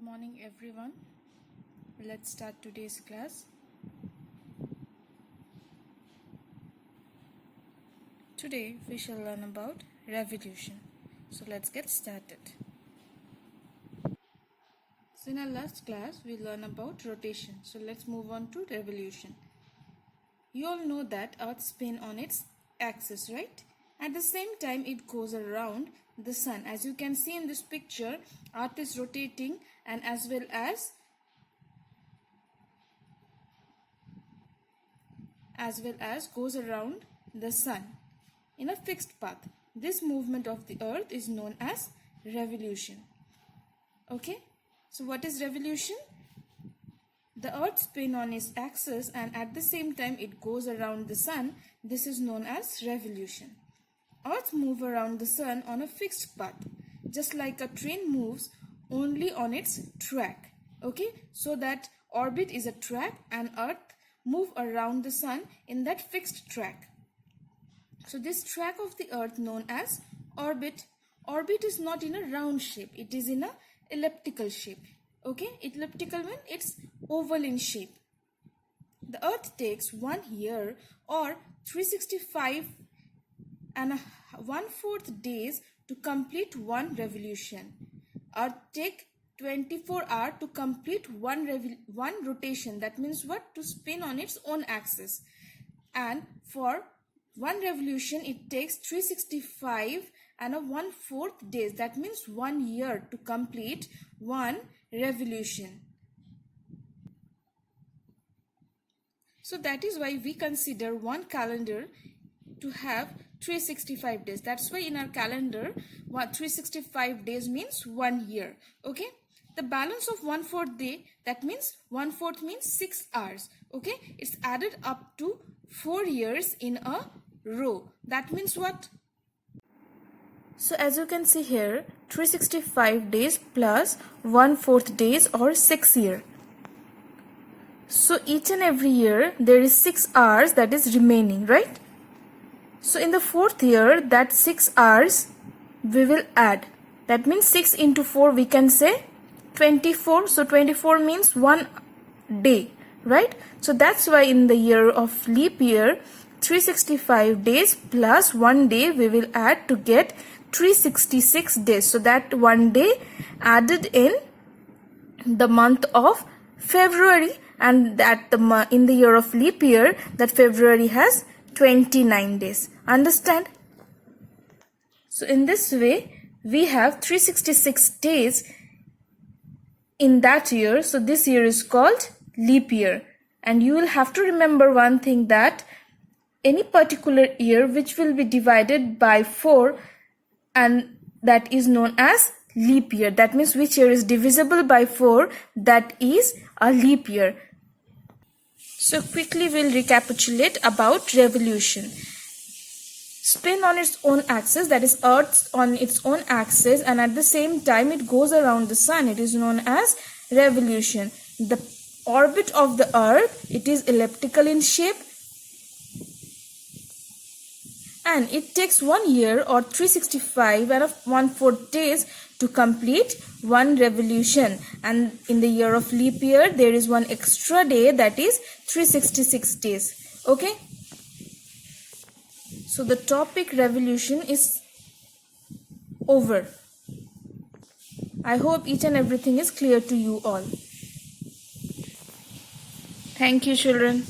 morning everyone. Let's start today's class. Today we shall learn about revolution. So let's get started. So in our last class we learned about rotation. So let's move on to revolution. You all know that Earth spins on its axis, right? At the same time it goes around the sun. As you can see in this picture, Earth is rotating and as well as goes around the sun in a fixed path. This movement of the earth is known as revolution. Okay, so what is revolution? The earth spins on its axis and at the same time it goes around the sun. This is known as revolution. Earth moves around the sun on a fixed path, just like a train moves only on its track. Okay, so that orbit is a track and earth move around the sun in that fixed track. So this track of the earth known as orbit. Orbit is not in a round shape, it is in a elliptical shape. Okay, elliptical means it's oval in shape. The earth takes 1 year or 365 and 1/4 days to complete one revolution. Earth take 24 hours to complete one rotation. That means what? To spin on its own axis. And for one revolution it takes 365 and 1/4 days. That means 1 year to complete one revolution. So that is why we consider one calendar to have 365 days. That's why in our calendar 365 days means 1 year. Okay, the balance of 1/4 day, that means 1/4 means 6 hours. Okay, it's added up to 4 years in a row. That means what? So as you can see here, 365 days plus 1/4 days or 6 years. So each and every year there is 6 hours that is remaining, right? So in the 4th year, that 6 hours we will add. That means 6 into 4 we can say 24. So 24 means 1 day, right? So that's why in the year of leap year, 365 days plus 1 day we will add to get 366 days. So that 1 day added in the month of February, and that in the year of leap year, that February has 29 days. Understand? So in this way we have 366 days in that year. So this year is called leap year. And you will have to remember one thing, that any particular year which will be divided by 4, and that is known as leap year. That means which year is divisible by 4, that is a leap year. So quickly we'll recapitulate about revolution. Spin on its own axis, that is earth on its own axis, and at the same time it goes around the sun. It is known as revolution. The orbit of the earth, it is elliptical in shape, and it takes 1 year or 365 and 1/4 days to complete one revolution. And in the year of leap year there is one extra day, that is 366 days. Okay, so the topic revolution is over. I hope each and everything is clear to you all. Thank you, children.